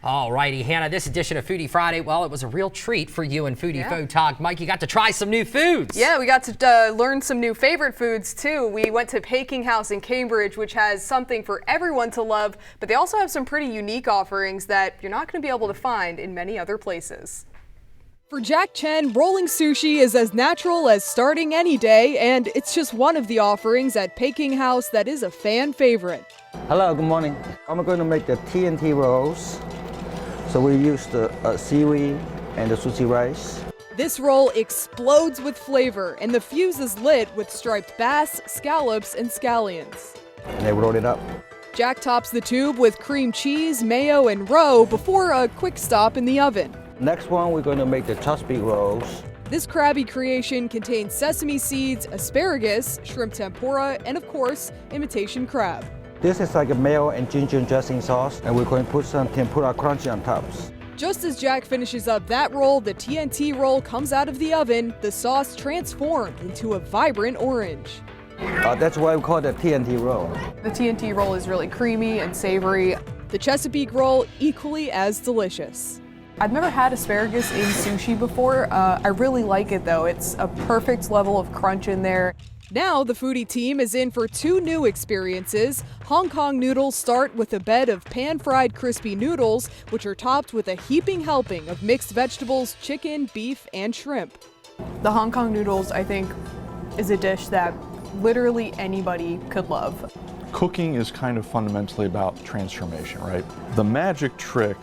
All righty, Hannah, this edition of Foodie Friday, well, it was a real treat for you and Foodie Photog. Mike, you got to try some new foods. Yeah, we got to learn some new favorite foods, too. We went to Peking House in Cambridge, which has something for everyone to love, but they also have some pretty unique offerings that you're not going to be able to find in many other places. For Jack Chen, rolling sushi is as natural as starting any day, and it's just one of the offerings at Peking House that is a fan favorite. Hello, good morning. I'm going to make the TNT rolls. So we use the seaweed and the sushi rice. This roll explodes with flavor, and the fuse is lit with striped bass, scallops, and scallions. And they roll it up. Jack tops the tube with cream cheese, mayo, and roe before a quick stop in the oven. Next one, we're going to make the chopstick rolls. This Krabby creation contains sesame seeds, asparagus, shrimp tempura, and of course, imitation crab. This is like a mayo and ginger dressing sauce, and we're going to put some tempura crunchy on top. Just as Jack finishes up that roll, the TNT roll comes out of the oven, the sauce transformed into a vibrant orange. That's why we call it the TNT roll. The TNT roll is really creamy and savory. The Chesapeake roll, equally as delicious. I've never had asparagus in sushi before. I really like it, though. It's a perfect level of crunch in there. Now, the foodie team is in for two new experiences. Hong Kong noodles start with a bed of pan-fried crispy noodles, which are topped with a heaping helping of mixed vegetables, chicken, beef, and shrimp. The Hong Kong noodles, I think, is a dish that literally anybody could love. Cooking is kind of fundamentally about transformation, right? The magic trick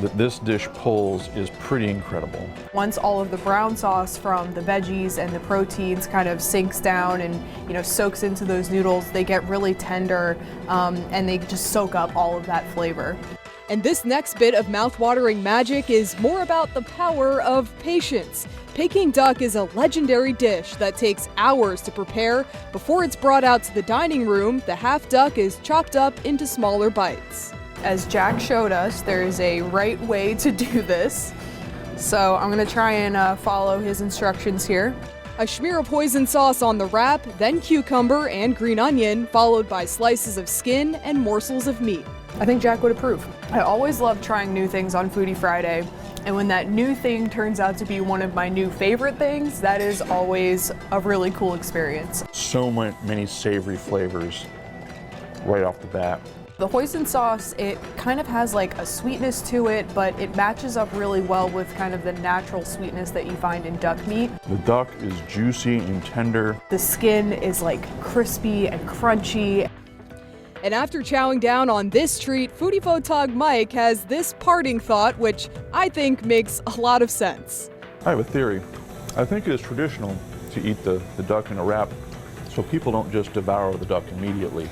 that this dish pulls is pretty incredible. Once all of the brown sauce from the veggies and the proteins kind of sinks down and soaks into those noodles, they get really tender and they just soak up all of that flavor. And this next bit of mouth-watering magic is more about the power of patience. Peking duck is a legendary dish that takes hours to prepare. Before it's brought out to the dining room, the half duck is chopped up into smaller bites. As Jack showed us, there is a right way to do this. So I'm gonna try and follow his instructions here. A smear of hoisin sauce on the wrap, then cucumber and green onion, followed by slices of skin and morsels of meat. I think Jack would approve. I always love trying new things on Foodie Friday, and when that new thing turns out to be one of my new favorite things, that is always a really cool experience. So many savory flavors right off the bat. The hoisin sauce, it kind of has like a sweetness to it, but it matches up really well with kind of the natural sweetness that you find in duck meat. The duck is juicy and tender. The skin is like crispy and crunchy. And after chowing down on this treat, Foodie Photog Mike has this parting thought, which I think makes a lot of sense. I have a theory. I think it is traditional to eat the duck in a wrap so people don't just devour the duck immediately.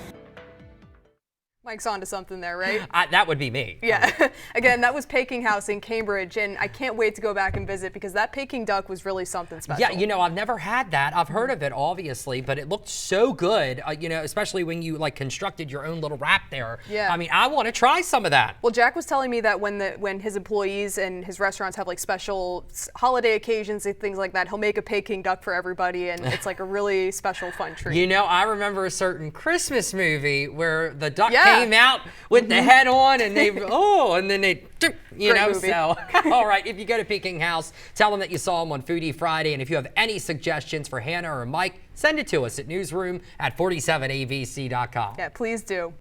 Mike's onto something there, right? That would be me. Yeah. Again, that was Peking House in Cambridge, and I can't wait to go back and visit because that Peking duck was really something special. Yeah, I've never had that. I've heard of it, obviously, but it looked so good, especially when you constructed your own little wrap there. Yeah. I mean, I want to try some of that. Well, Jack was telling me that when his employees and his restaurants have like special holiday occasions and things like that, he'll make a Peking duck for everybody, and it's like a really special, fun treat. I remember a certain Christmas movie where the duck came out with the head on, and then they, so. All right, if you go to Peking House, tell them that you saw them on Foodie Friday, and if you have any suggestions for Hannah or Mike, send it to us at newsroom@47avc.com. Yeah, please do.